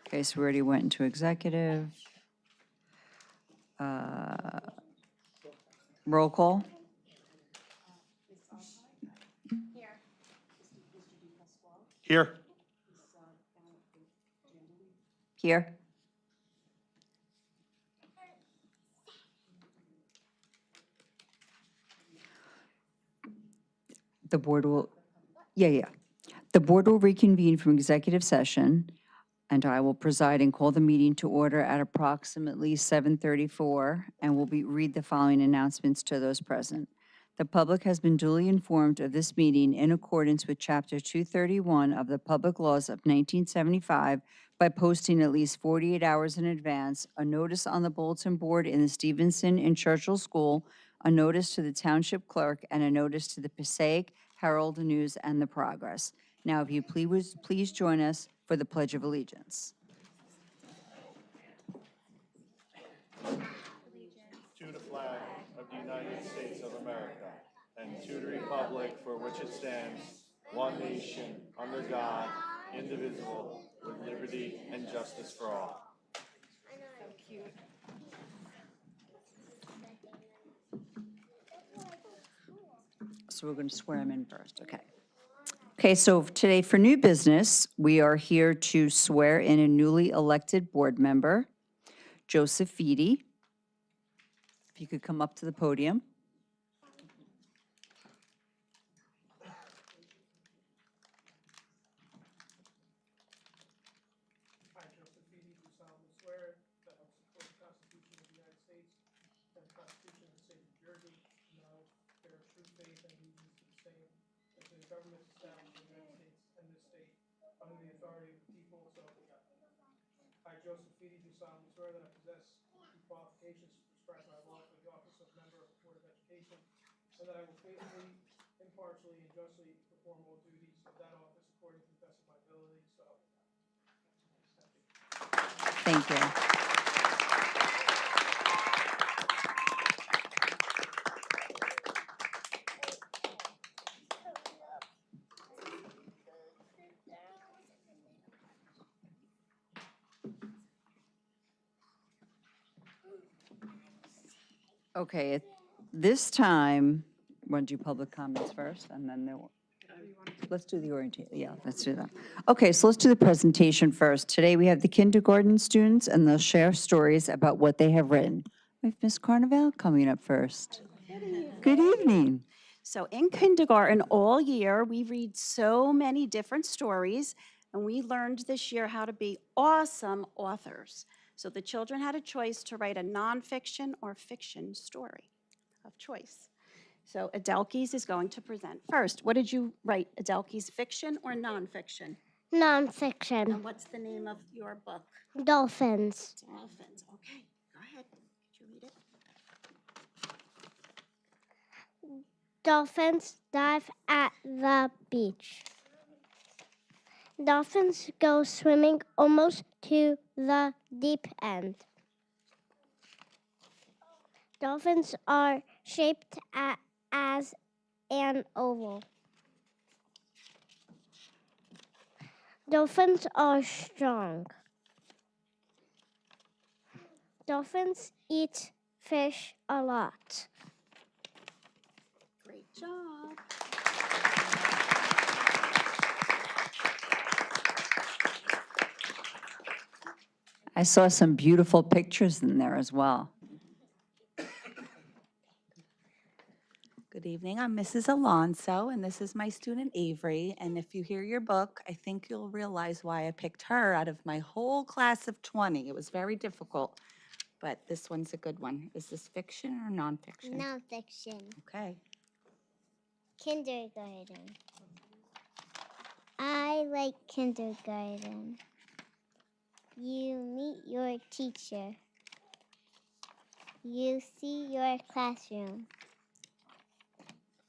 Okay, so we already went into executive. Roll call? Here. Here? The board will, yeah. The board will reconvene from executive session, and I will preside and call the meeting to order at approximately 7:34, and will read the following announcements to those present. The public has been duly informed of this meeting in accordance with Chapter 231 of the Public Laws of 1975 by posting at least 48 hours in advance, a notice on the bulletin board in the Stevenson and Churchill School, a notice to the township clerk, and a notice to the Passaic Herald News and the Progress. Now, if you please join us for the Pledge of Allegiance. To the flag of the United States of America and to the republic for which it stands, one nation, under God, indivisible, with liberty and justice for all. So we're going to swear him in first, okay. Okay, so today for new business, we are here to swear in a newly elected board member, Joseph Feedy. If you could come up to the podium. I, Joseph Feedy, do solemnly swear that I will support the Constitution of the United States and the Constitution of the State of New Jersey, and that I will bear true faith and allegiance to the same and to the governments established in the United States and this state, under the authority of the people, so help me God. I, Joseph Feedy, do solemnly swear that I possess the qualifications prescribed by law for the office of member of the Board of Education, and that I will faithfully, impartially, and justly perform all duties of that office according to the best of my ability, so help me God. Thank you. Okay, at this time, want to do public comments first, and then let's do the orientation. Yeah, let's do that. Okay, so let's do the presentation first. Today, we have the kindergarten students, and they'll share stories about what they have written. We have Ms. Carnival coming up first. Good evening. So in kindergarten all year, we read so many different stories, and we learned this year how to be awesome authors. So the children had a choice to write a nonfiction or fiction story of choice. So Adelkes is going to present first. What did you write, Adelkes, fiction or nonfiction? Nonfiction. And what's the name of your book? Dolphins. Dolphins. Okay, go ahead. Could you read it? Dolphins dive at the beach. Dolphins go swimming almost to the deep end. Dolphins are shaped as an oval. Dolphins are strong. Dolphins eat fish a lot. Great job. I saw some beautiful pictures in there as well. Good evening. I'm Mrs. Alonso, and this is my student Avery. And if you hear your book, I think you'll realize why I picked her out of my whole class of 20. It was very difficult, but this one's a good one. Is this fiction or nonfiction? Nonfiction. Okay. Kindergarten. I like kindergarten. You meet your teacher. You see your classroom.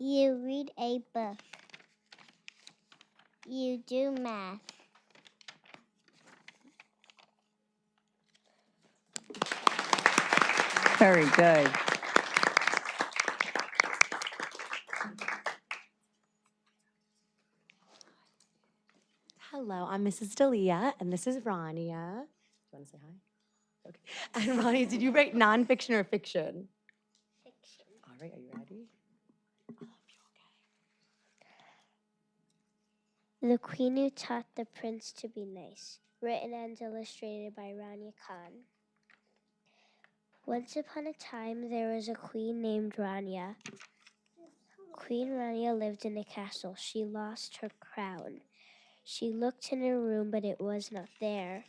You read a book. You do math. Very good. Hello, I'm Mrs. Dalia, and this is Rania. Do you want to say hi? Okay. And Rania, did you write nonfiction or fiction? Fiction. All right, are you ready? The Queen Who Taught the Prince to Be Nice. Written and illustrated by Rania Khan. Once upon a time, there was a queen named Rania. Queen Rania lived in a castle. She lost her crown. She looked in her room, but it was not there.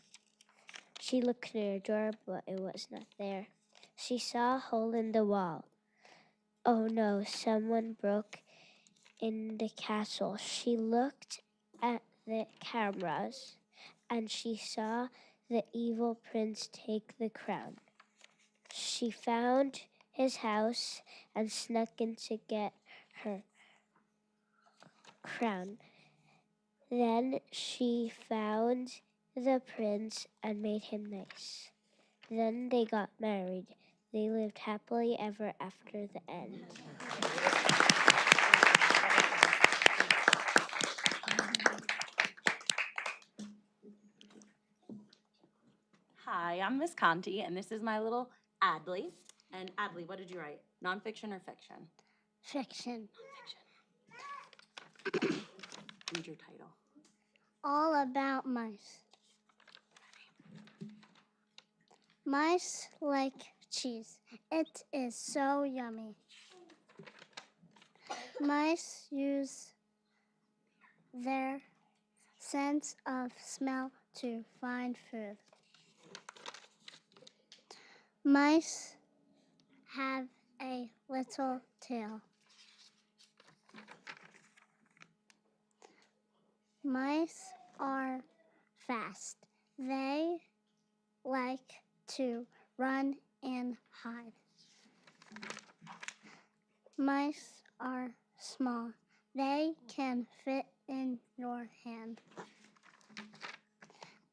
She looked in her drawer, but it was not there. She saw a hole in the wall. Oh no, someone broke in the castle. She looked at the cameras, and she saw the evil prince take the crown. She found his house and snuck in to get her crown. Then she found the prince and made him nice. Then they got married. They lived happily ever after the end. Hi, I'm Miss Conti, and this is my little Adley. And Adley, what did you write? Nonfiction or fiction? Fiction. Read your title. All about mice. Mice like cheese. It is so yummy. Mice use their sense of smell to find food. Mice have a little tail. Mice are fast. They like to run and hide. Mice are small. They can fit in your hand.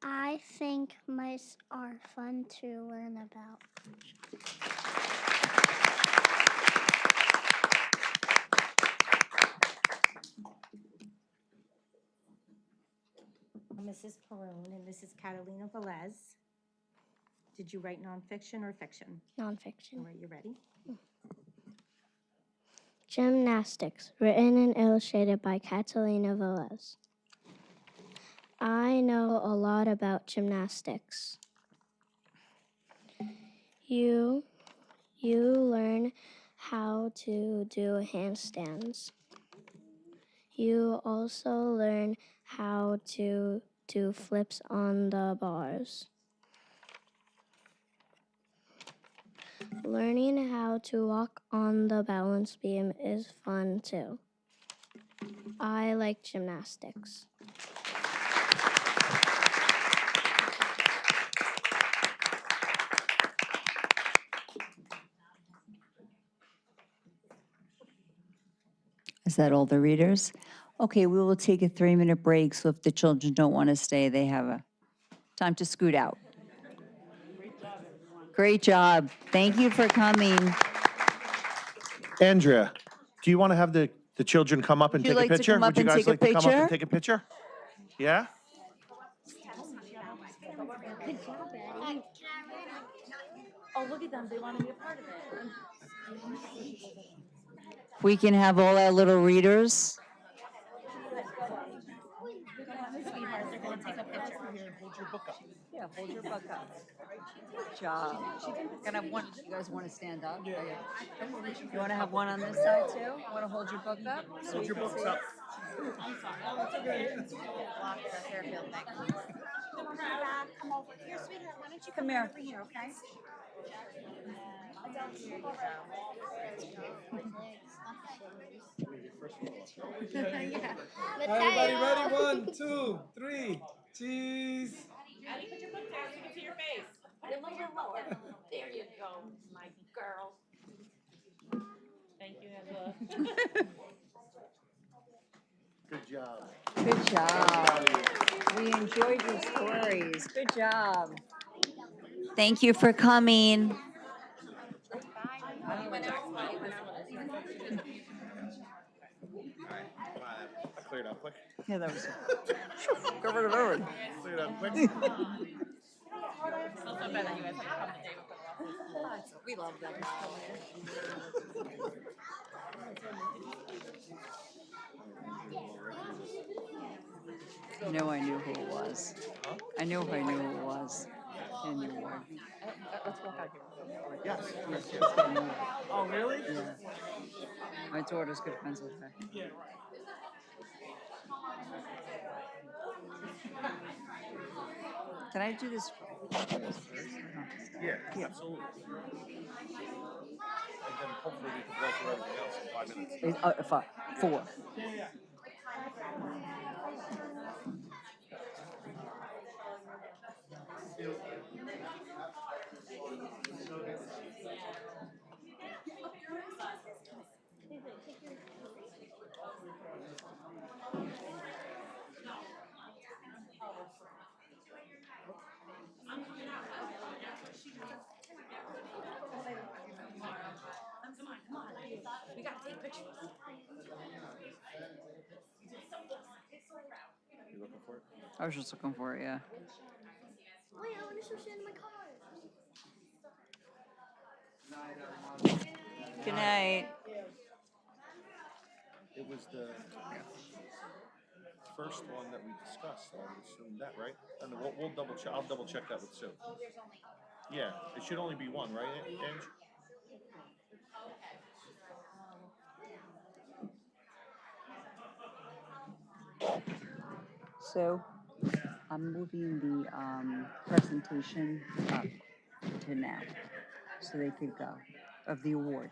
I think mice are fun to learn about. I'm Mrs. Perone, and this is Catalina Velez. Did you write nonfiction or fiction? Nonfiction. All right, you ready? Gymnastics, written and illustrated by Catalina Velez. I know a lot about gymnastics. You learn how to do handstands. You also learn how to do flips on the bars. Learning how to walk on the balance beam is fun too. I like gymnastics. Is that all the readers? Okay, we will take a 3-minute break, so if the children don't want to stay, they have a time to scoot out. Great job. Thank you for coming. Andrea, do you want to have the children come up and Would you take a like to picture? come up Would you and guys take a like to come up picture? and take a picture? Yeah? Oh, look at them. They want to be a part of it. We can have all our little readers. Sweethearts are going to hold your book up. Yeah, hold your book up. Good job. Can I have one, you guys want to stand up? Yeah. You want to have one on this side too? Want to hold your book up? So Hold you your can books see up. it? Block the Fairfield thing. Come over here, sweetheart. Why don't you Come here. over here, okay? Everybody ready? 1, 2, 3. Cheese. Put your book down so you can see your face. A little bit lower. There you go, my girl. Thank you, Angela. Good job. Good job. We enjoyed your stories. Good job. Thank you for coming. I cleared up quick. Yeah, that was. Cleared up quick. We love them. I knew who it was. I knew who it was. In the award. Yes. Oh, really? Yeah. My daughter's good friends with her. Can I do this first? Or not? Yeah, absolutely. And then hopefully we can go through everything else in 5 minutes. 4. We gotta take pictures. You looking for it? I was just looking for it, yeah. Good night. It was the first one that we discussed, so I would assume that, right? And we'll double check. I'll double check that with Sue. Yeah, it should only be one, right, Ange? So I'm moving the presentation up to now, so they could go, of the award.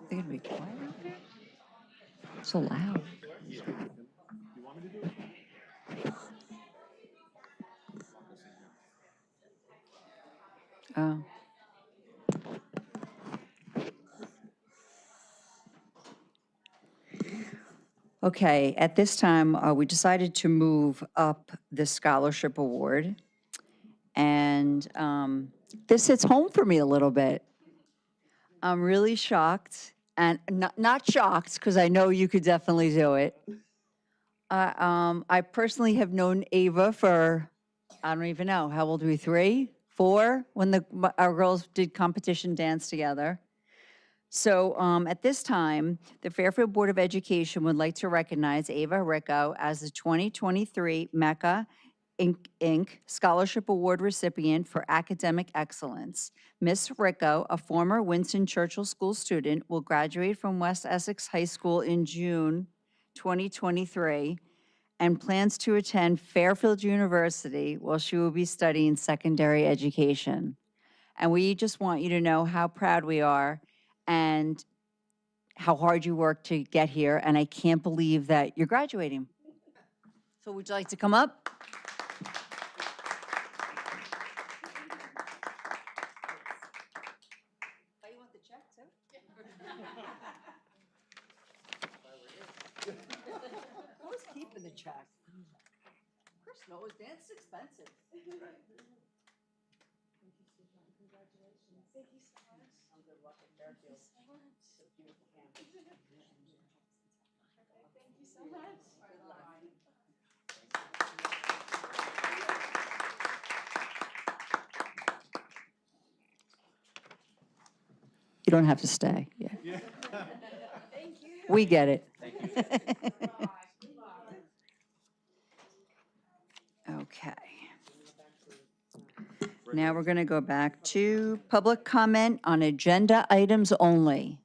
They're gonna be quiet out there? So loud. Yeah. You want me to do it? Oh. Okay, at this time, we decided to move up the scholarship award. And this hits home for me a little bit. I'm really shocked, and not shocked, because I know you could definitely do it. I personally have known Ava for, I don't even know, how old are we, 3, 4, when our girls did competition dance together. So at this time, the Fairfield Board of Education would like to recognize Ava Ricco as the 2023 Mecca Inc. Scholarship Award recipient for academic excellence. Miss Ricco, a former Winston Churchill School student, will graduate from West Essex High School in June 2023 and plans to attend Fairfield University while she will be studying secondary education. And we just want you to know how proud we are and how hard you worked to get here, and I can't believe that you're graduating. So would you like to come up? Oh, you want the check too? Who's keeping the check? Chris knows, dance is expensive. Good luck at Fairfield. So beautiful campus. Thank you so much. Good luck. You don't have to stay, yeah. We get it. Okay. Now we're going to go back to public comment on agenda items only.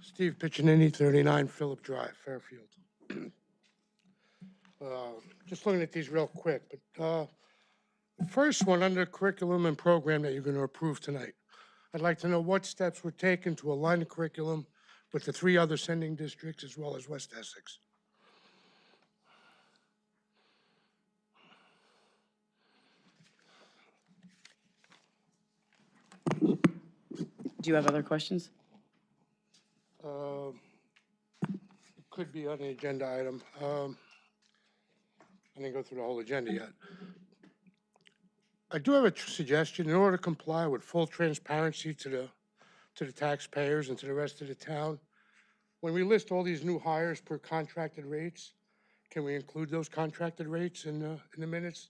Steve Piccinini, 39 Phillip Drive, Fairfield. Just looking at these real quick, but the first one under curriculum and program that you're going to approve tonight. I'd like to know what steps were taken to align the curriculum with the 3 other sending districts as well as West Essex. Do you have other questions? Could be on the agenda item. I didn't go through the whole agenda yet. I do have a suggestion. In order to comply with full transparency to the taxpayers and to the rest of the town, when we list all these new hires per contracted rates, can we include those contracted rates in the minutes?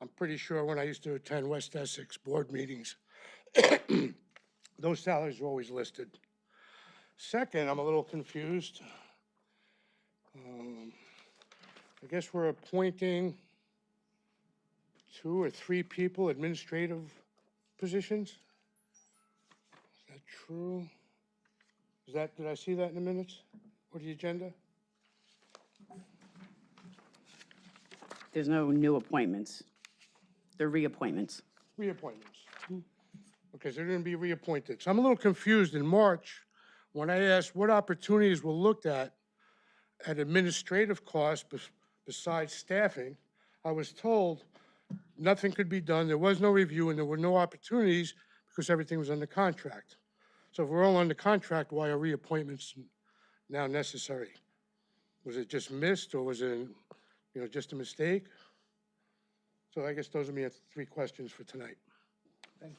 I'm pretty sure when I used to attend West Essex board meetings, those salaries were always listed. Second, I'm a little confused. I guess we're appointing 2 or 3 people, administrative positions? Is that true? Did I see that in the minutes or the agenda? There's no new appointments. They're reappointments. Reappointments. Okay, so they're going to be reappointed. So I'm a little confused. In March, when I asked what opportunities were looked at administrative costs besides staffing, I was told nothing could be done, there was no review, and there were no opportunities because everything was under contract. So if we're all under contract, why are reappointments now necessary? Was it just missed, or was it, just a mistake? So I guess those are my 3 questions for tonight. Thank you.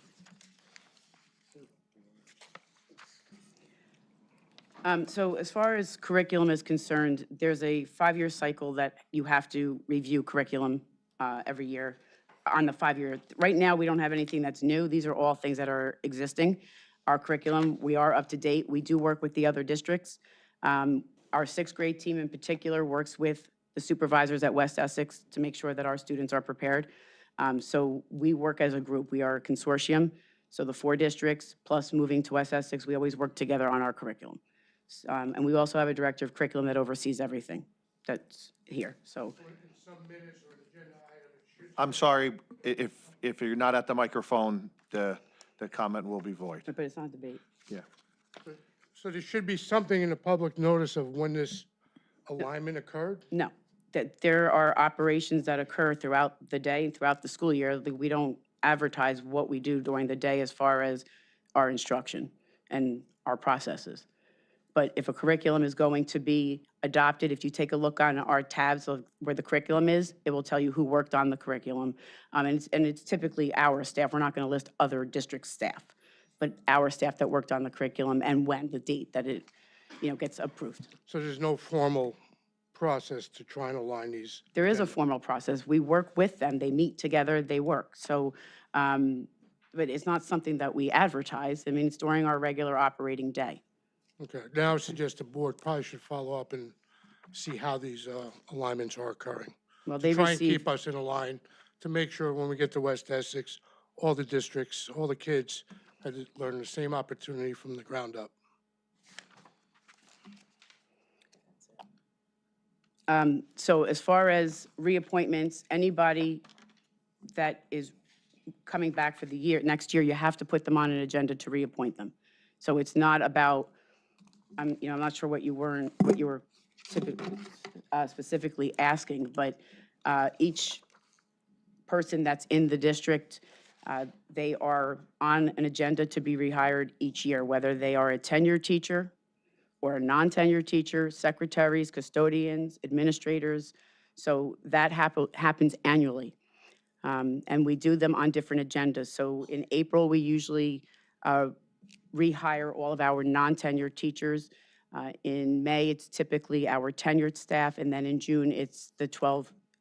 So as far as curriculum is concerned, there's a 5-year cycle that you have to review curriculum every year on the 5-year. Right now, we don't have anything that's new. These are all things that are existing. Our curriculum, we are up to date. We do work with the other districts. Our 6th grade team in particular works with the supervisors at West Essex to make sure that our students are prepared. So we work as a group. We are a consortium. So the 4 districts plus moving to West Essex, we always work together on our curriculum. And we also have a director of curriculum that oversees everything that's here, so. I'm sorry, if you're not at the microphone, the comment will be void. But it's not a debate. Yeah. So there should be something in the public notice of when this alignment occurred? No, that there are operations that occur throughout the day, throughout the school year. We don't advertise what we do during the day as far as our instruction and our processes. But if a curriculum is going to be adopted, if you take a look on our tabs of where the curriculum is, it will tell you who worked on the curriculum. And it's typically our staff. We're not going to list other district staff, but our staff that worked on the curriculum and when, the date that it, gets approved. So there's no formal process to try and align these? There is a formal process. We work with them. They meet together, they work. So, but it's not something that we advertise. I mean, it's during our regular operating day. Okay, now I suggest the board probably should follow up and see how these alignments are occurring. Well, To they try and receive, keep us in a line, to make sure when we get to West Essex, all the districts, all the kids had to learn the same opportunity from the ground up. so as far as reappointments, anybody that is coming back for the year, next year, you have to put them on an agenda to reappoint them. So it's not about, I'm not sure what you were typically, specifically asking, but each person that's in the district, they are on an agenda to be rehired each year, whether they are a tenured teacher or a non-tenured teacher, secretaries, custodians, administrators. So that happens annually. And we do them on different agendas. So in April, we usually rehire all of our non-tenured teachers. In May, it's typically our tenured staff, and then in June, it's the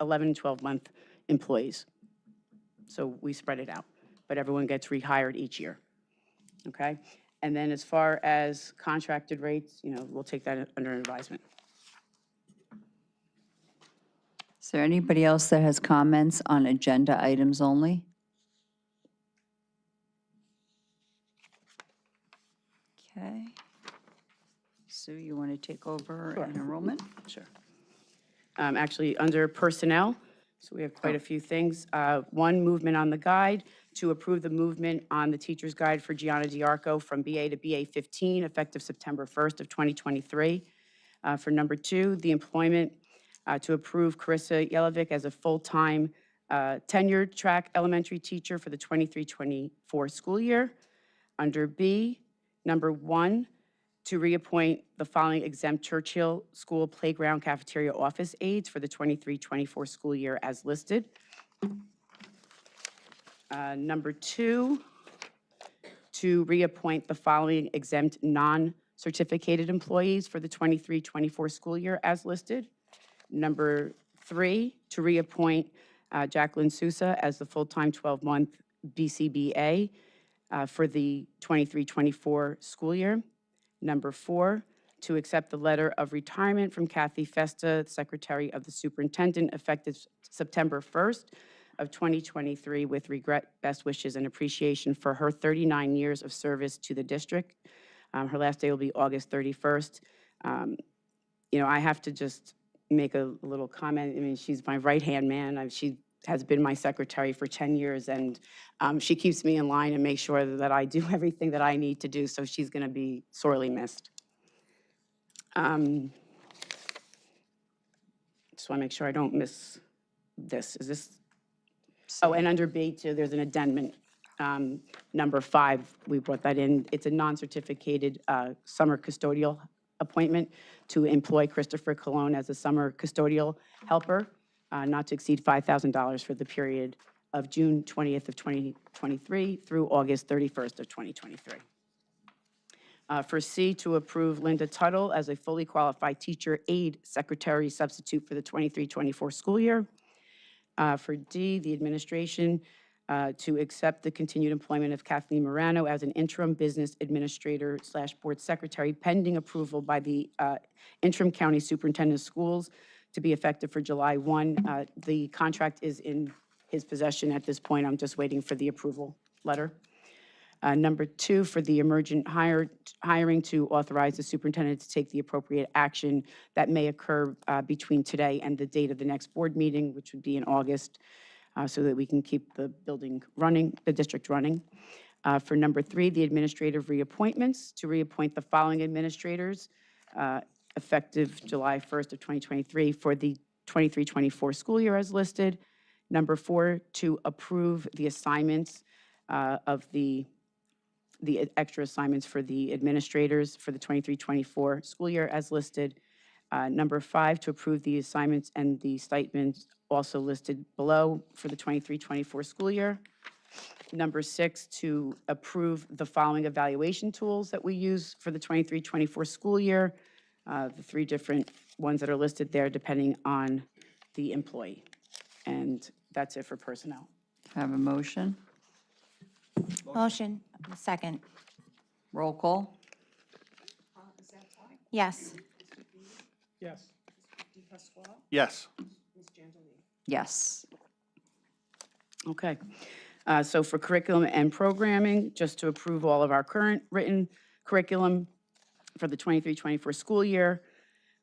11 and 12-month employees. so we spread it out. But everyone gets rehired each year, okay? And then as far as contracted rates, we'll take that under advisement. Is there anybody else that has comments on agenda items only? Okay. Sue, you want to take over Sure. an enrollment? Sure. Actually, under personnel, so we have quite a few things. One, movement on the guide, to approve the movement on the teacher's guide for Gianna Diarco from BA to BA 15, effective September 1st of 2023. For number two, the employment to approve Carissa Yelovic as a full-time tenured track elementary teacher for the 23-24 school year. Under B, number one, to reappoint the following exempt Churchill School Playground Cafeteria Office aides for the 23-24 school year as listed. Number two, to reappoint the following exempt non-certificated employees for the 23-24 school year as listed. Number three, to reappoint Jacqueline Sousa as the full-time 12-month BCBA for the 23-24 school year. Number four, to accept the letter of retirement from Kathy Festa, Secretary of the Superintendent, effective September 1st of 2023, with regret, best wishes, and appreciation for her 39 years of service to the district. Her last day will be August 31st. I have to just make a little comment. I mean, she's my right-hand man. She has been my secretary for 10 years, and she keeps me in line and makes sure that I do everything that I need to do, so she's going to be sorely missed. Just want to make sure I don't miss this. Is this? Oh, and under B too, there's an addendum. Number 5, we brought that in. It's a non-certificated summer custodial appointment to employ Christopher Colon as a summer custodial helper, not to exceed $5,000 for the period of June 20th of 2023 through August 31st of 2023. For C, to approve Linda Tuttle as a fully qualified teacher aide secretary substitute for the 23-24 school year. For D, the administration to accept the continued employment of Kathleen Morano as an interim business administrator / board secretary pending approval by the interim county superintendent of schools to be effective for July 1. The contract is in his possession at this point. I'm just waiting for the approval letter. Number 2, for the emergent hiring to authorize the superintendent to take the appropriate action that may occur between today and the date of the next board meeting, which would be in August, so that we can keep the building running, the district running. For number 3, the administrative reappointments, to reappoint the following administrators effective July 1st of 2023 for the 23-24 school year as listed. Number 4, to approve the assignments of the extra assignments for the administrators for the 23-24 school year as listed. Number 5, to approve the assignments and the stipends also listed below for the 23-24 school year. Number 6, to approve the following evaluation tools that we use for the 23-24 school year, the 3 different ones that are listed there depending on the employee. And that's it for personnel. Have a motion? Motion. Second. Roll call? Yes. Yes. Yes. Yes. Okay. So for curriculum and programming, just to approve all of our current written curriculum for the 23-24 school year,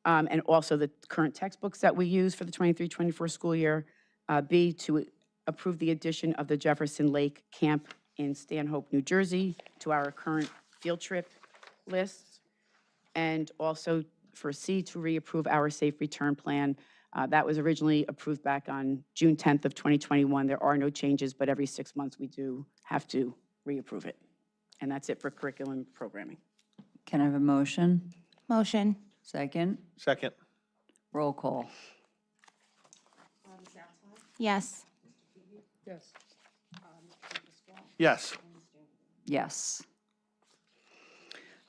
and also the current textbooks that we use for the 23-24 school year. B, to approve the addition of the Jefferson Lake Camp in Stanhope, New Jersey, to our current field trip lists. And also for C, to reapprove our safe return plan. That was originally approved back on June 10th of 2021. There are no changes, but every 6 months we do have to reapprove it. And that's it for curriculum programming. Can I have a motion? Motion. Second? Second. Roll call? Yes. Yes. Yes. Yes.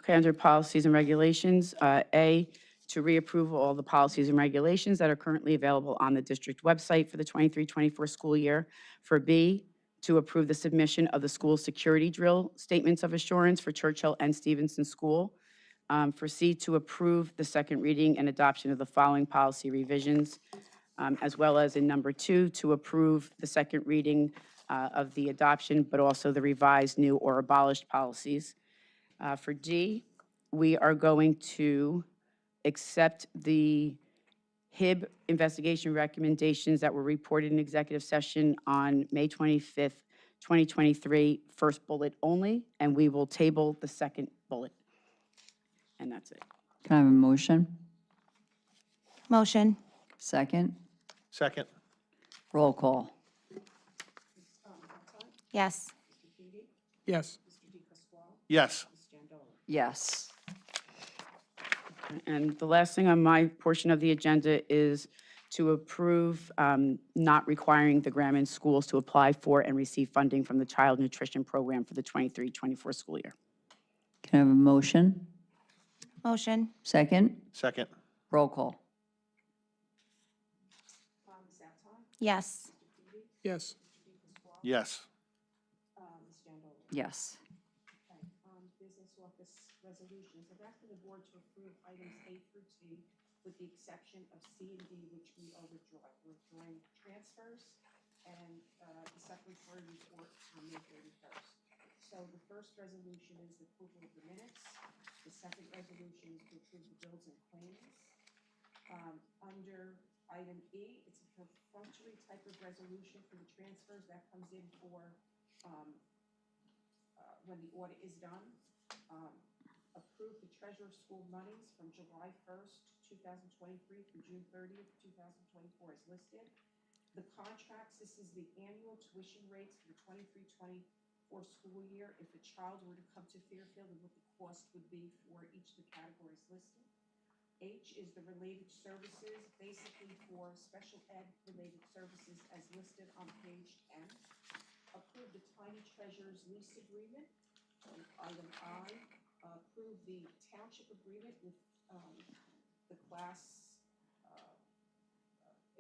Okay, under policies and regulations, A, to reapprove all the policies and regulations that are currently available on the district website for the 23-24 school year. For B, to approve the submission of the school security drill statements of assurance for Churchill and Stevenson School. For C, to approve the second reading and adoption of the following policy revisions, as well as in number 2, to approve the second reading of the adoption, but also the revised, new, or abolished policies. For D, we are going to accept the HIB investigation recommendations that were reported in executive session on May 25th, 2023, first bullet only, and we will table the second bullet. And that's it. Can I have a motion? Motion. Second? Second. Roll call. Yes. Yes. Yes. Yes. And the last thing on my portion of the agenda is to approve not requiring the Grambling schools to apply for and receive funding from the Child Nutrition Program for the 23-24 school year. Can I have a motion? Motion. Second? Second. Roll call. Yes. Yes. Yes. Yes. Business office resolutions. I've asked the board to approve items A through T with the exception of C and D, which we are withdrawing. We're withdrawing transfers and the supplementary report on May 31st. So the first resolution is the approval of the minutes. The second resolution is to approve the bills and claims. Under item E, it's a perfunctory type of resolution for the transfers that comes in for when the audit is done. Approve the treasurer's school monies from July 1st, 2023 through June 30th, 2024 as listed. The contracts, this is the annual tuition rates for the 23-24 school year if a child were to come to Fairfield and what the cost would be for each of the categories listed. H is the related services, basically for special ed related services as listed on page 10. Approve the Tiny Treasures lease agreement. Item I, approve the township agreement with the class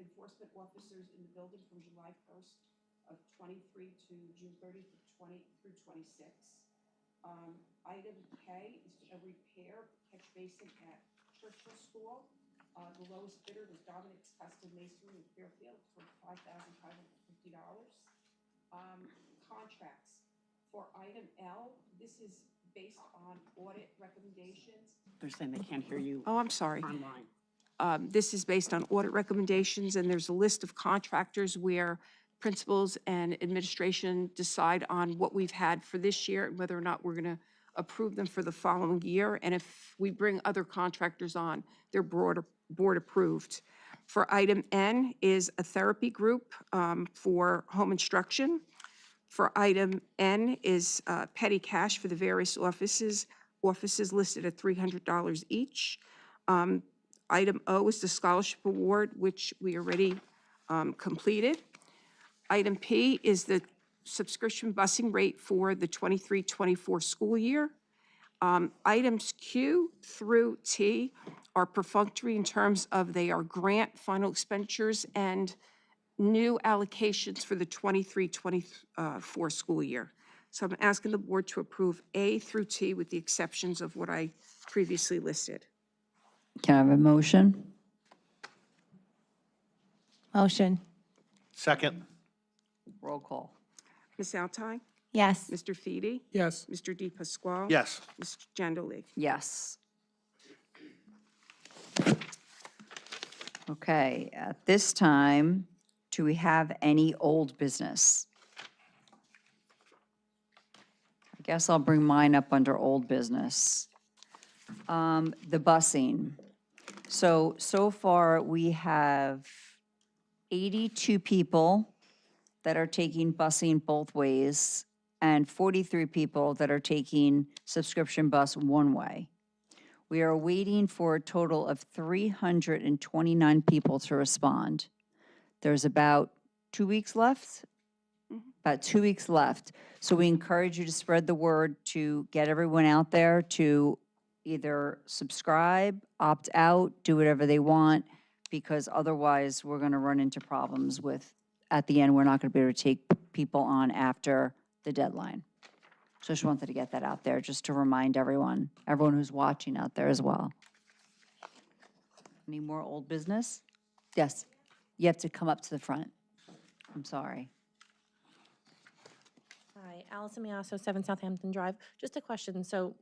enforcement officers in the building from July 1st of 23 to June 30th of 20 through 26. Item K is a repair catch basin at Churchill School. The lowest bidder was Dominic's Custom Masonry in Fairfield for $5,550. Contracts. For item L, this is based on audit recommendations. They're saying they can't hear you Oh, I'm sorry. online. This is based on audit recommendations, and there's a list of contractors where principals and administration decide on what we've had for this year and whether or not we're going to approve them for the following year. And if we bring other contractors on, they're board approved. For item N is a therapy group for home instruction. For item N is petty cash for the various offices listed at $300 each. Item O is the scholarship award, which we already completed. Item P is the subscription busing rate for the 23-24 school year. Items Q through T are perfunctory in terms of they are grant final expenditures and new allocations for the 23-24 school year. So I'm asking the board to approve A through T with the exceptions of what I previously listed. Can I have a motion? Motion. Second. Roll call. Ms. Altai? Yes. Mr. Feedy? Yes. Mr. Di Pasquale? Yes. Mr. Jandelik? Yes. Okay, at this time, do we have any old business? I guess I'll bring mine up under old business. The busing. So far, we have 82 people that are taking busing both ways and 43 people that are taking subscription bus one way. We are waiting for a total of 329 people to respond. There's about 2 weeks left? About 2 weeks left. So we encourage you to spread the word to get everyone out there to either subscribe, opt out, do whatever they want, because otherwise we're going to run into problems with, at the end, we're not going to be able to take people on after the deadline. So I just wanted to get that out there, just to remind everyone who's watching out there as well. Any more old business? Yes, you have to come up to the front. I'm sorry. Hi, Allison Miasso, 7 Southampton Drive. Just a question. So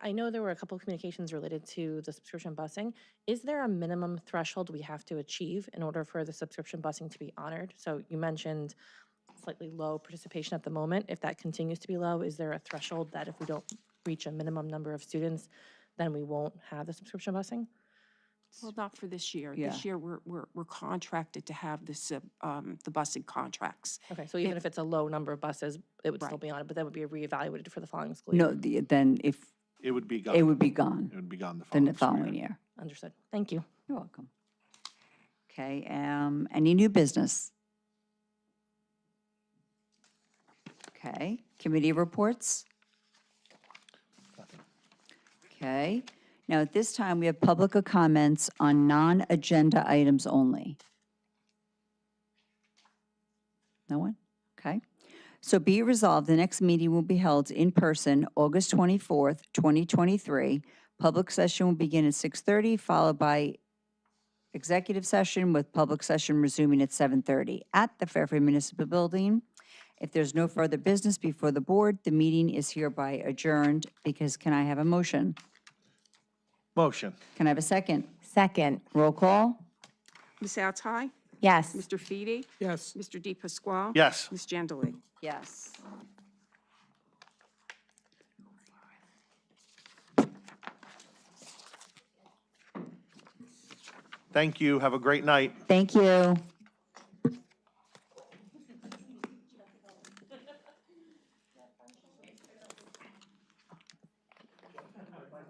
I know there were a couple of communications related to the subscription busing. Is there a minimum threshold we have to achieve in order for the subscription busing to be honored? So you mentioned slightly low participation at the moment. If that continues to be low, is there a threshold that if we don't reach a minimum number of students, then we won't have the subscription busing? Well, not for this year. Yeah. This year, we're contracted to have this, the busing contracts. Okay, so even if it's a low number of buses, it would still Right. be on it, but that would be reevaluated for the following school year? No, then if, It would be gone. it would be gone It would be gone the the following following year. year. Understood. Thank you. You're welcome. Okay, any new business? Okay, committee reports? Okay, now at this time, we have public comments on non-agenda items only. No one? Okay. So be it resolved, the next meeting will be held in person, August 24th, 2023. Public session will begin at 6:30, followed by executive session, with public session resuming at 7:30 at the Fairfield Municipal Building. If there's no further business before the board, the meeting is hereby adjourned. Because can I have a motion? Motion. Can I have a second? Second. Roll call? Ms. Altai? Yes. Mr. Feedy? Yes. Mr. De Pasquale? Yes. Ms. Jandelli? Yes. Thank you. Have a great night. Thank you.